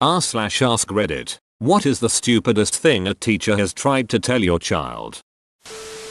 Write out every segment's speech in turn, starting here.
r/ask Reddit. What is the stupidest thing a teacher has tried to tell your child?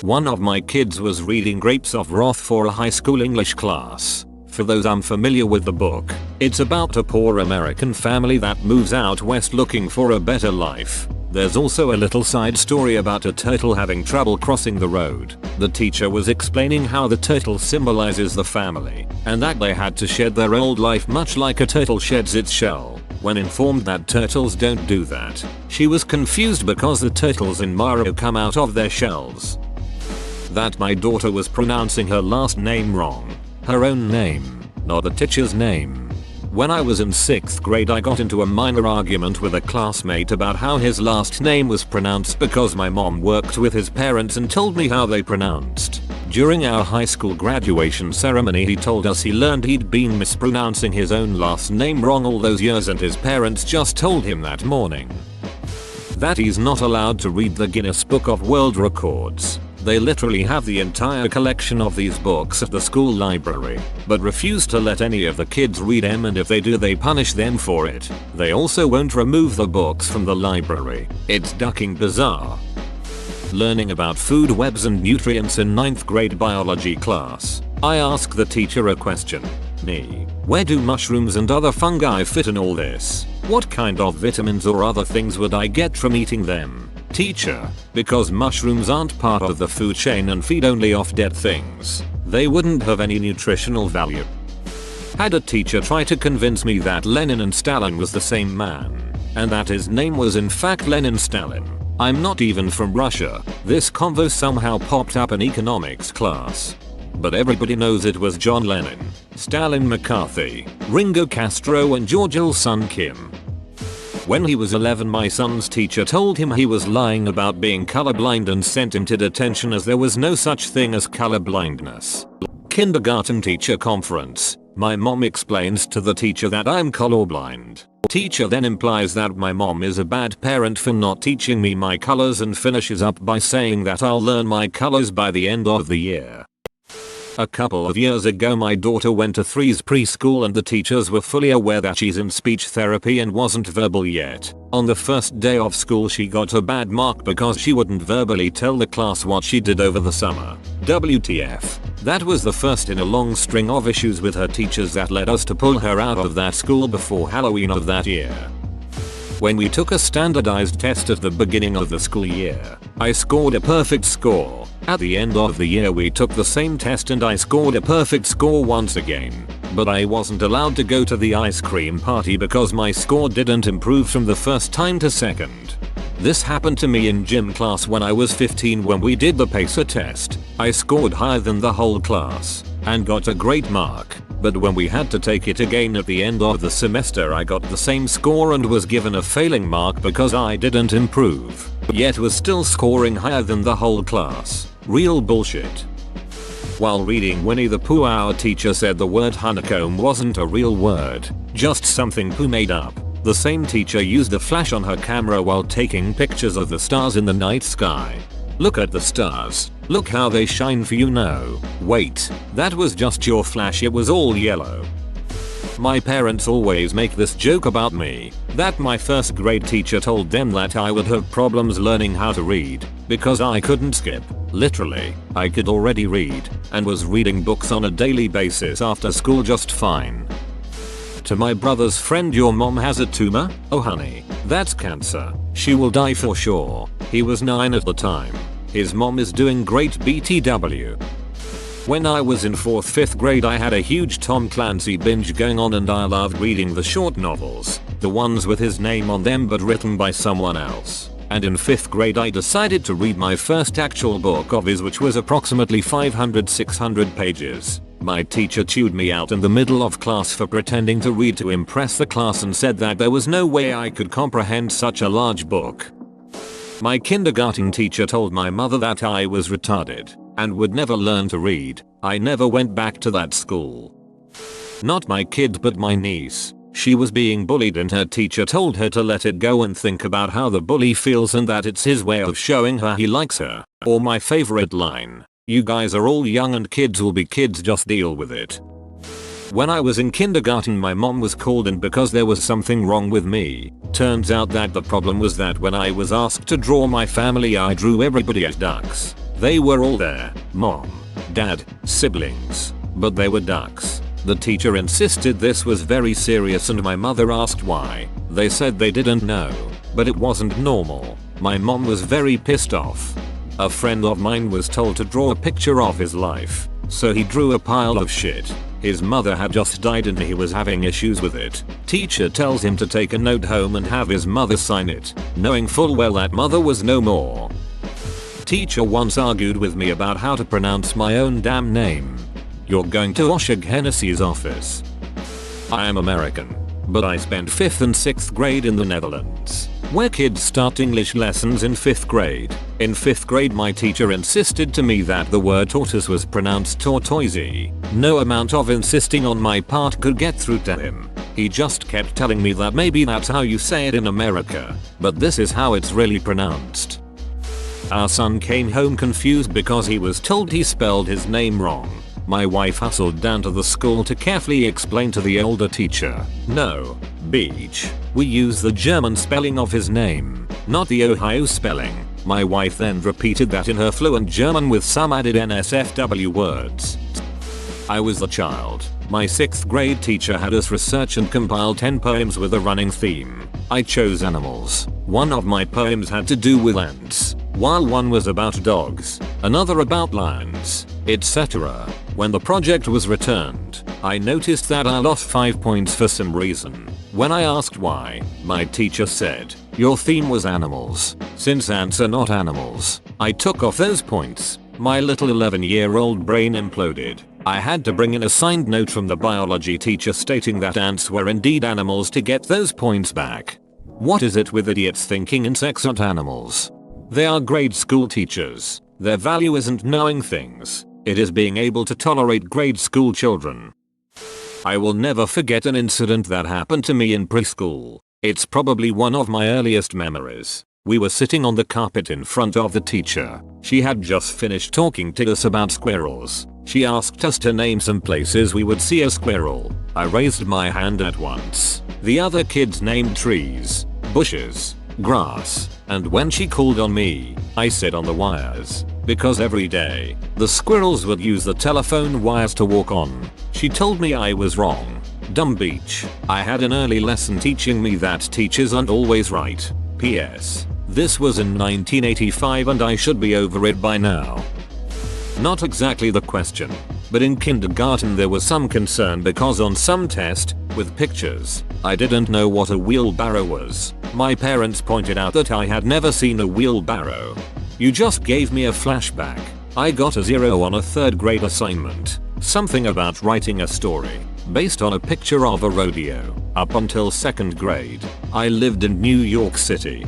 One of my kids was reading Grapes of Wrath for a high school English class. For those unfamiliar with the book, it's about a poor American family that moves out west looking for a better life. There's also a little side story about a turtle having trouble crossing the road. The teacher was explaining how the turtle symbolizes the family, and that they had to shed their old life much like a turtle sheds its shell. When informed that turtles don't do that, she was confused because the turtles in Mario come out of their shells. That my daughter was pronouncing her last name wrong. Her own name, not the teacher's name. When I was in 6th grade I got into a minor argument with a classmate about how his last name was pronounced because my mom worked with his parents and told me how they pronounced. During our high school graduation ceremony he told us he learned he'd been mispronouncing his own last name wrong all those years and his parents just told him that morning that he's not allowed to read the Guinness Book of World Records. They literally have the entire collection of these books at the school library, but refuse to let any of the kids read them, and if they do they punish them for it. They also won't remove the books from the library. It's ducking bizarre. Learning about food webs and nutrients in 9th grade biology class. I ask the teacher a question. Me. Where do mushrooms and other fungi fit in all this? What kind of vitamins or other things would I get from eating them? Teacher. Because mushrooms aren't part of the food chain and feed only off dead things. They wouldn't have any nutritional value. Had a teacher try to convince me that Lenin and Stalin was the same man, and that his name was in fact Lenin Stalin. I'm not even from Russia. This convo somehow popped up in economics class. But everybody knows it was John Lennon, Stalin McCarthy, Ringo Castro and George Il's son Kim. When he was 11 my son's teacher told him he was lying about being colorblind and sent him to detention as there was no such thing as colorblindness. Kindergarten teacher conference. My mom explains to the teacher that I'm colorblind. Teacher then implies that my mom is a bad parent for not teaching me my colors and finishes up by saying that I'll learn my colors by the end of the year. A couple of years ago my daughter went to 3's preschool and the teachers were fully aware that she's in speech therapy and wasn't verbal yet. On the first day of school she got a bad mark because she wouldn't verbally tell the class what she did over the summer. WTF. That was the first in a long string of issues with her teachers that led us to pull her out of that school before Halloween of that year. When we took a standardized test at the beginning of the school year, I scored a perfect score. At the end of the year we took the same test and I scored a perfect score once again. But I wasn't allowed to go to the ice cream party because my score didn't improve from the first time to second. This happened to me in gym class when I was 15 when we did the pacer test. I scored higher than the whole class and got a great mark. But when we had to take it again at the end of the semester I got the same score and was given a failing mark because I didn't improve, yet was still scoring higher than the whole class. Real bullshit. While reading Winnie the Pooh our teacher said the word honeycomb wasn't a real word, just something Pooh made up. The same teacher used a flash on her camera while taking pictures of the stars in the night sky. Look at the stars. Look how they shine for you now. Wait, that was just your flash, it was all yellow. My parents always make this joke about me, that my first grade teacher told them that I would have problems learning how to read, because I couldn't skip. Literally, I could already read, and was reading books on a daily basis after school just fine. To my brother's friend, your mom has a tumor? Oh honey, that's cancer. She will die for sure. He was 9 at the time. His mom is doing great BTW. When I was in 4th 5th grade I had a huge Tom Clancy binge going on and I loved reading the short novels, the ones with his name on them but written by someone else. And in 5th grade I decided to read my first actual book of his, which was approximately 500-600 pages. My teacher chewed me out in the middle of class for pretending to read to impress the class and said that there was no way I could comprehend such a large book. My kindergarten teacher told my mother that I was retarded and would never learn to read. I never went back to that school. Not my kid but my niece. She was being bullied and her teacher told her to let it go and think about how the bully feels and that it's his way of showing her he likes her. Or my favorite line, "You guys are all young and kids will be kids, just deal with it." When I was in kindergarten, my mom was called in because there was something wrong with me. Turns out that the problem was that when I was asked to draw my family, I drew everybody as ducks. They were all there, mom, dad, siblings, but they were ducks. The teacher insisted this was very serious and my mother asked why. They said they didn't know, but it wasn't normal. My mom was very pissed off. A friend of mine was told to draw a picture of his life, so he drew a pile of shit. His mother had just died and he was having issues with it. Teacher tells him to take a note home and have his mother sign it, knowing full well that mother was no more. Teacher once argued with me about how to pronounce my own damn name. You're going to Oshag Hennessy's office. I am American, but I spent 5th and 6th grade in the Netherlands, where kids start English lessons in 5th grade. In 5th grade, my teacher insisted to me that the word tortoise was pronounced tortoise. No amount of insisting on my part could get through to him. He just kept telling me that maybe that's how you say it in America, but this is how it's really pronounced. Our son came home confused because he was told he spelled his name wrong. My wife hustled down to the school to carefully explain to the older teacher, no, beach, we use the German spelling of his name, not the Ohio spelling. My wife then repeated that in her fluent German with some added NSFW words. I was the child. My 6th grade teacher had us research and compile 10 poems with a running theme. I chose animals. One of my poems had to do with ants, while one was about dogs, another about lions, etc. When the project was returned, I noticed that I lost 5 points for some reason. When I asked why, my teacher said, your theme was animals. Since ants are not animals, I took off those points. My little 11-year-old brain imploded. I had to bring in a signed note from the biology teacher stating that ants were indeed animals to get those points back. What is it with idiots thinking insects aren't animals? They are grade school teachers. Their value isn't knowing things. It is being able to tolerate grade school children. I will never forget an incident that happened to me in preschool. It's probably one of my earliest memories. We were sitting on the carpet in front of the teacher. She had just finished talking to us about squirrels. She asked us to name some places we would see a squirrel. I raised my hand at once. The other kids named trees, bushes, grass, and when she called on me, I said on the wires, because every day, the squirrels would use the telephone wires to walk on. She told me I was wrong. Dumb beach. I had an early lesson teaching me that teachers aren't always right. P.S. This was in 1985 and I should be over it by now. Not exactly the question, but in kindergarten there was some concern because on some test, with pictures, I didn't know what a wheelbarrow was. My parents pointed out that I had never seen a wheelbarrow. You just gave me a flashback. I got a 0 on a 3rd grade assignment. Something about writing a story, based on a picture of a rodeo. Up until 2nd grade, I lived in New York City.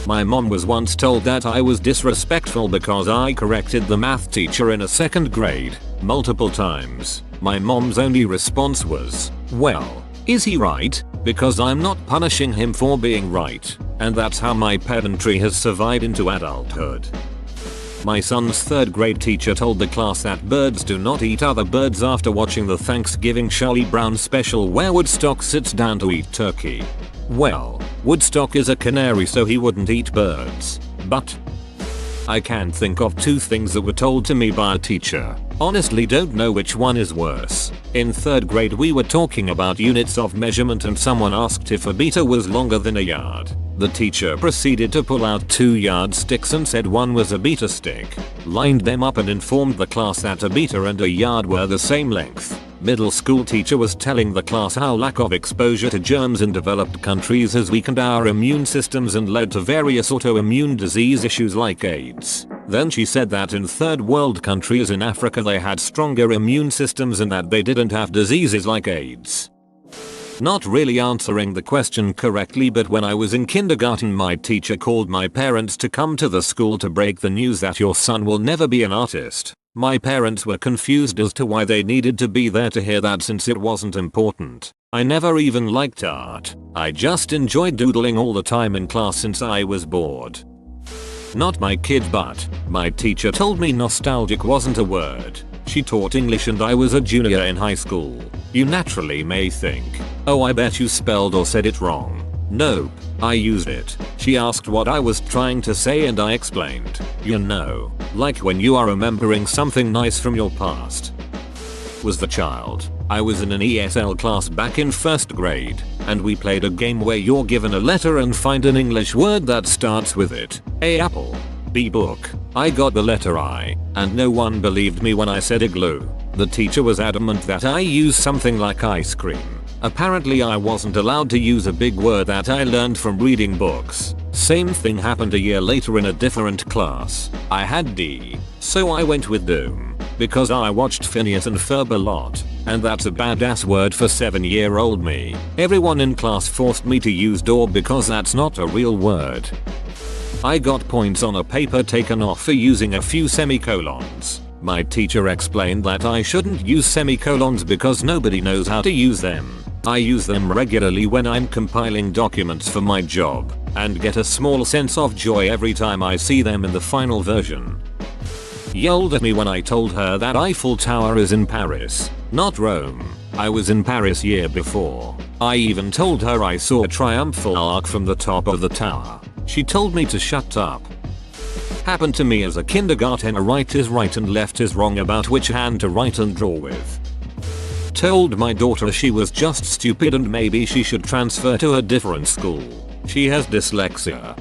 My mom was once told that I was disrespectful because I corrected the math teacher in a 2nd grade, multiple times. My mom's only response was, well, is he right? Because I'm not punishing him for being right. And that's how my pedantry has survived into adulthood. My son's 3rd grade teacher told the class that birds do not eat other birds after watching the Thanksgiving Charlie Brown special where Woodstock sits down to eat turkey. Well, Woodstock is a canary so he wouldn't eat birds. But I can think of 2 things that were told to me by a teacher. Honestly don't know which one is worse. In 3rd grade we were talking about units of measurement and someone asked if a meter was longer than a yard. The teacher proceeded to pull out 2 yardsticks and said one was a beater stick, lined them up and informed the class that a beater and a yard were the same length. Middle school teacher was telling the class how lack of exposure to germs in developed countries has weakened our immune systems and led to various autoimmune disease issues like AIDS. Then she said that in 3rd world countries in Africa they had stronger immune systems and that they didn't have diseases like AIDS. Not really answering the question correctly, but when I was in kindergarten my teacher called my parents to come to the school to break the news that your son will never be an artist. My parents were confused as to why they needed to be there to hear that since it wasn't important. I never even liked art. I just enjoyed doodling all the time in class since I was bored. Not my kid, but my teacher told me nostalgic wasn't a word. She taught English and I was a junior in high school. You naturally may think, oh, I bet you spelled or said it wrong. Nope, I used it. She asked what I was trying to say and I explained. You know, like when you are remembering something nice from your past. Was the child. I was in an ESL class back in 1st grade, and we played a game where you're given a letter and find an English word that starts with it. A apple. B book. I got the letter I, and no one believed me when I said igloo. The teacher was adamant that I use something like ice cream. Apparently I wasn't allowed to use a big word that I learned from reading books. Same thing happened a year later in a different class. I had D, so I went with Doom, because I watched Phineas and Ferb a lot, and that's a badass word for 7-year-old me. Everyone in class forced me to use door because that's not a real word. I got points on a paper taken off for using a few semicolons. My teacher explained that I shouldn't use semicolons because nobody knows how to use them. I use them regularly when I'm compiling documents for my job, and get a small sense of joy every time I see them in the final version. Yelled at me when I told her that Eiffel Tower is in Paris, not Rome. I was in Paris year before. I even told her I saw a triumphal arch from the top of the tower. She told me to shut up. Happened to me as a kindergartner. Right is right and left is wrong about which hand to write and draw with. Told my daughter she was just stupid and maybe she should transfer to a different school. She has dyslexia.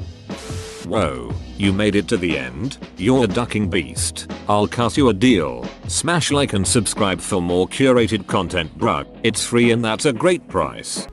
Whoa, you made it to the end? You're a ducking beast. I'll cut you a deal. Smash like and subscribe for more curated content, bruh. It's free and that's a great price.